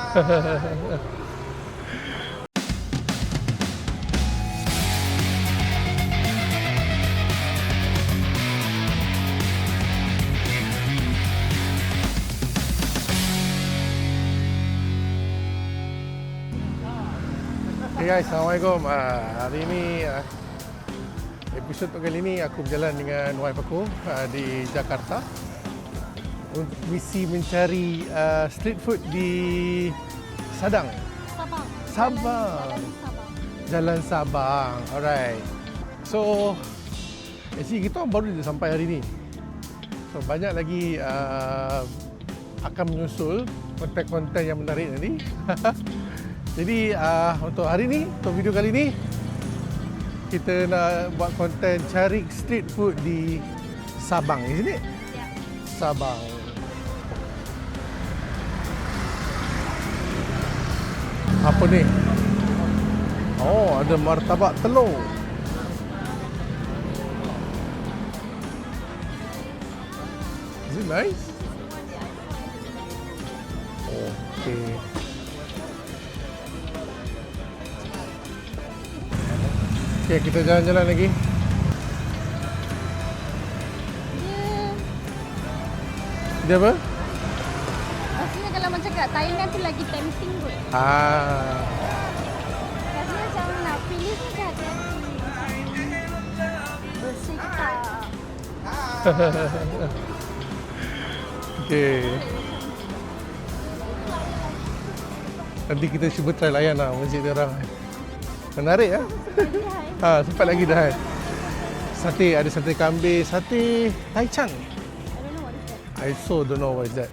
Hey guys, Assalamualaikum. Hari ini episod kali ini aku berjalan dengan wife aku di Jakarta untuk misi mencari street food di Sadang. Sabang. Jalan Sabang. Alright. So actually kita baru je sampai hari ni. So banyak lagi akan menyusul konten-konten yang menarik nanti. Jadi untuk hari ni, untuk video kali ni kita nak buat konten cari street food di Sabang, isn't it? Yeah. Sabang. Apa ni? Oh, ada martabak telur. Is it nice? Okay. Okay, kita jalan-jalan lagi. Dia apa? Rasanya kalau macam kat Thailand tu lagi tempting kot. Rasanya macam nak pilih ni kat bersih ke tak. Okay. Nanti kita cuba try layan lah masjid dia orang. Menarik ya? Sempat lagi dah. Sate, ada sate kambing, sate taichan. I don't know what is that. I so don't know what is that.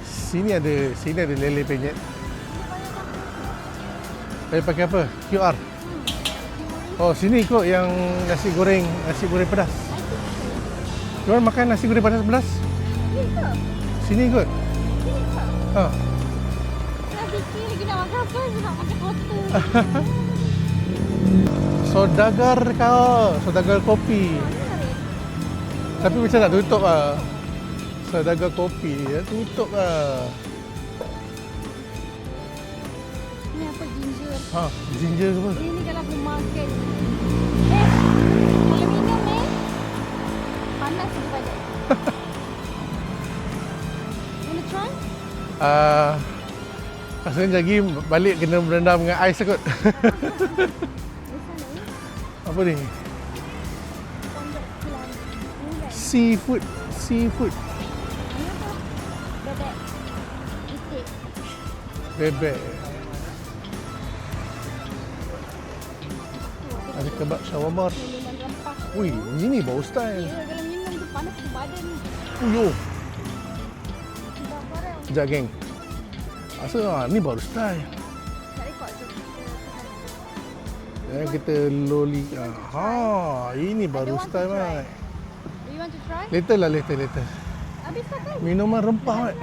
Sini ada lele penyet. Pakai apa? QR. Oh, sini kot yang nasi goreng pedas. Diorang makan nasi goreng pedas? Sini kot. Ha. Fikir lagi nak makan apa, nak makan kotor. Saudagar kopi. Tapi macam nak tutup lah. Saudagar kopi, tutup lah. Ni apa, ginger. Ginger ke apa? Ini kalau aku makan. Kalau minum panas daripada. You wanna try? Rasanya lagi balik kena berendam dengan ais kot. Apa ni? Seafood. Ini apa? Bebek. Itik. Bebek. Ada kebab shawarma. Minuman rempah. Ui, ini baru style. Ya, kalau minum tu panas ke badan ni. Uyo. Sebab korang. Sekejap geng. Asal ni baru style. Tak rekod tu. Yang kita loli. Ini baru want to style try. mat. Do you want to try? Later. Habis dah kan? Minuman rempah mat.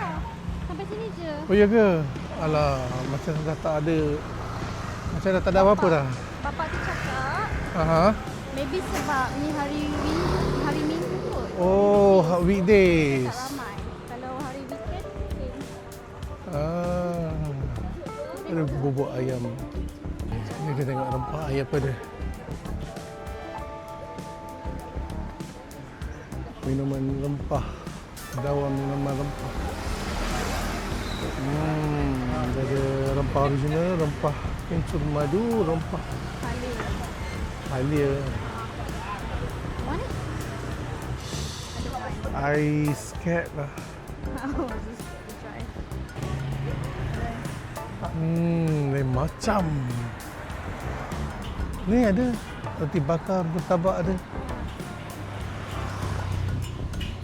Sampai sini je. Oh ya ke? Alah, macam dah tak ada. Macam dah tak ada apa-apa dah. Bapak tu cakap, Aha. maybe sebab ni hari Minggu kot. Oh, Tak weekdays. ramai. Kalau hari weekend, okay. Ada bubuk ayam. Ni kita tengok rempah ayam apa dia. Minuman rempah. Dawam minuman rempah. Ada rempah original, rempah kencur madu, rempah halia. Mana? I scared lah. Oh, just to try. Lain macam. Ni ada roti bakar bertabak ada.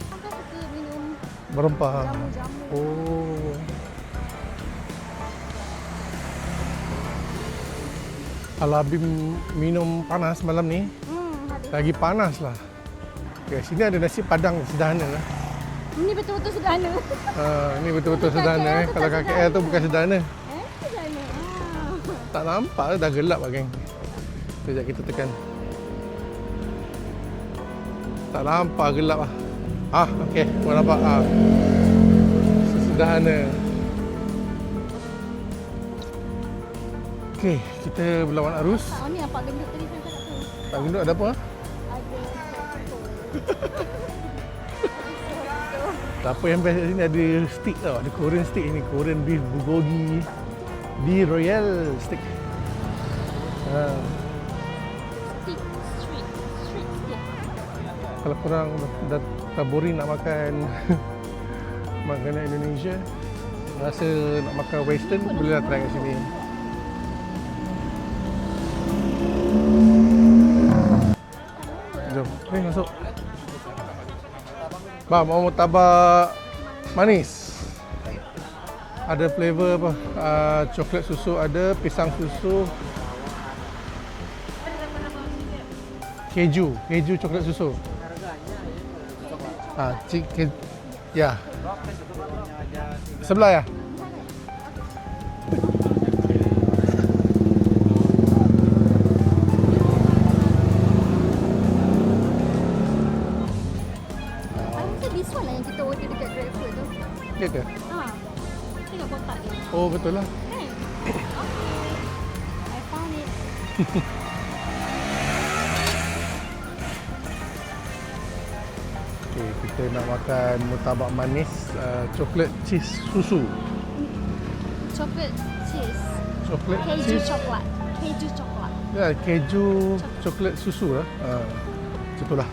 Kakak suka minum Berempah. jamu-jamu. Oh. Kalau Habib minum panas malam ni, Ada. lagi panas lah. Okay, sini ada nasi padang sederhana lah. Ini betul-betul sederhana. Ni betul-betul sederhana. Kalau kat KL tu bukan sederhana. Sederhana. Tak nampak dah gelap lah geng. Sekejap kita tekan. Tak nampak gelap lah. Okey, kau nampak. Sederhana. Okey, kita berlawan arus. Oh ni nampak gendut tadi saya cakap tu. Tak gendut ada apa? Ada soto. Tak apa yang best kat sini ada stick tau. Ada Korean stick ni. Korean beef bulgogi. Beef royal stick. Stick, street stick. Kalau korang dah boring nak makan makanan Indonesia, rasa nak makan western, bolehlah try kat sini. Jom, ni masuk. Bang, mau murtabak manis. Ada flavor apa? Coklat susu ada, pisang susu. Keju coklat susu. Ya. Sebelah ya? This one lah yang kita order dekat GrabFood tu. Ya ke? Tengok kotak dia. Oh, betul lah. Kan? Okay. I found it. Okay, kita nak makan murtabak manis coklat cheese susu. Chocolate cheese. Coklat Keju cheese. coklat. Keju coklat. Ya, keju coklat susu lah. Macam tu lah.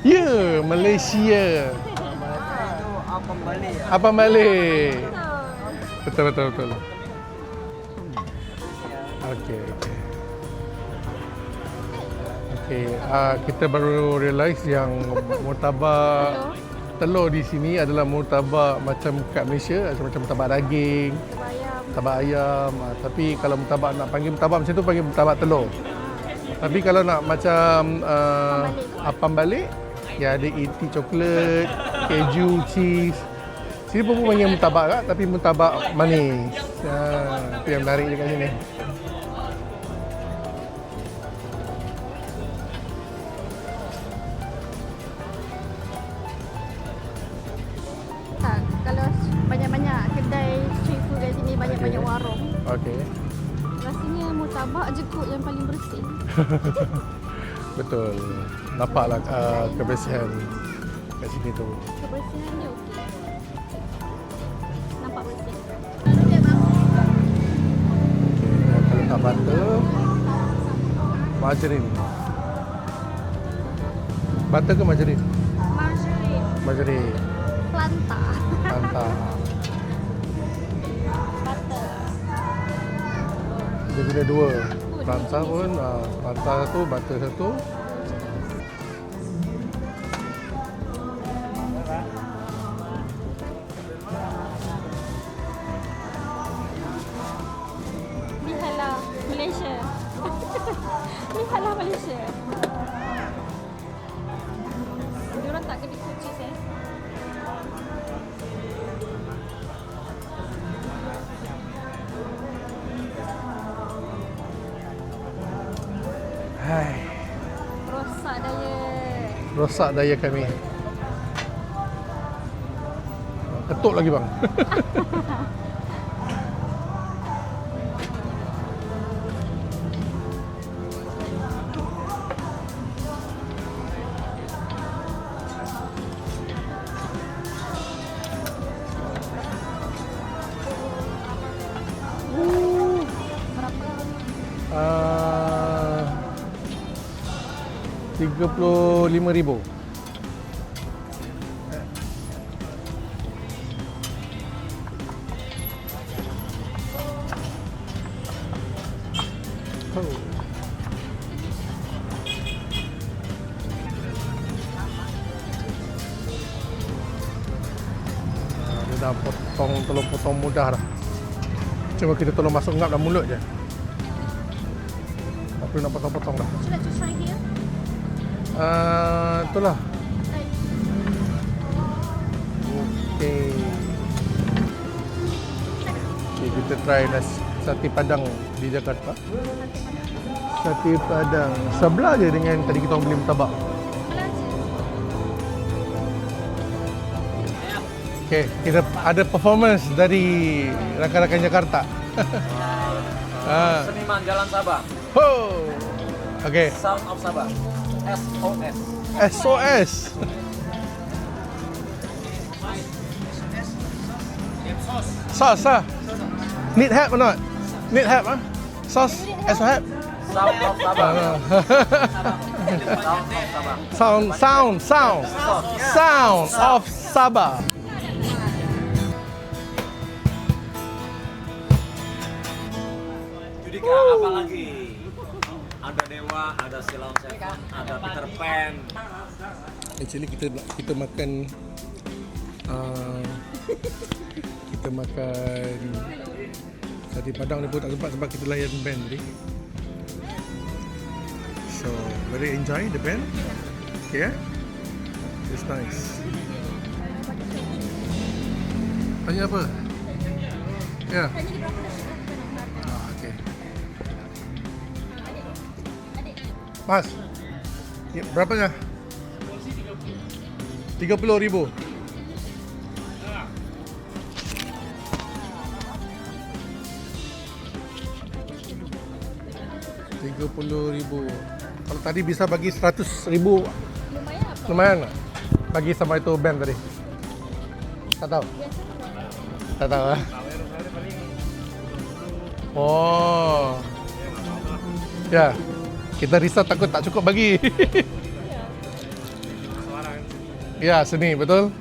Ya, Malaysia. Apam balik. Abang balik. Betul. Okey. Kita baru realise yang murtabak telur di sini adalah murtabak macam kat Malaysia, macam murtabak daging, murtabak ayam. Tapi kalau murtabak nak panggil murtabak macam tu panggil murtabak telur. Tapi kalau nak macam apam balik, ya ada iti coklat, keju, cheese. Sini pun panggil murtabak kak, tapi murtabak manis. Itu yang menarik dekat sini. Kalau banyak-banyak kedai street food kat sini, banyak-banyak warung. Okey. Rasanya murtabak je kot yang paling bersih. Betul. Nampaklah kebersihan kat sini tu. Kebersihan dia okey. Nampak bersih. Kalau tak butter, margarine. Butter ke margarine? Margarine. Margarine. Planta. Mantap. Butter. Dia guna dua. Planta pun, planta satu, butter satu. Bihala Malaysia. Bihala Malaysia. Diorang tak kena kucis Hai. Rosak daya kami. Ketuk lagi bang. RM35,000. Oh. Dia dah potong mudah dah. Cuma kita tolong masuk ngap dalam mulut je. Tak perlu nak potong-potong dah. Would you like to try here? Itulah. Right. Okey. Okay, kita try sate padang di Jakarta. Sate padang sebelah je dengan tadi kita orang beli murtabak. Okay, kita ada performance dari rakan-rakan Jakarta. Seniman Jalan Sabah. Ho! Okay, Sound of Sabah. SOS. SOS. Sauce, ah. Need help or not? Need help, ah? Sauce, SOS help. Sound of Sabah. Sound of Sabah. Sound of Sabah. Judika, apa lagi? Ada Dewa, ada Silon Seven, ada Peter Pan. Actually kita makan kita makan sate padang ni pun tak sempat sebab kita layan band tadi. So very enjoy the band. Okay, it's nice. Tanya apa? Ya. Okay. Mas, ya, berapanya? 30,000. RM30,000. Kalau tadi bisa bagi 100,000, lumayan tak? Bagi sama itu band tadi. Tak tahu. Tak tahu lah. Oh. Ya. Kita risau takut tak cukup bagi. Ya, seni betul.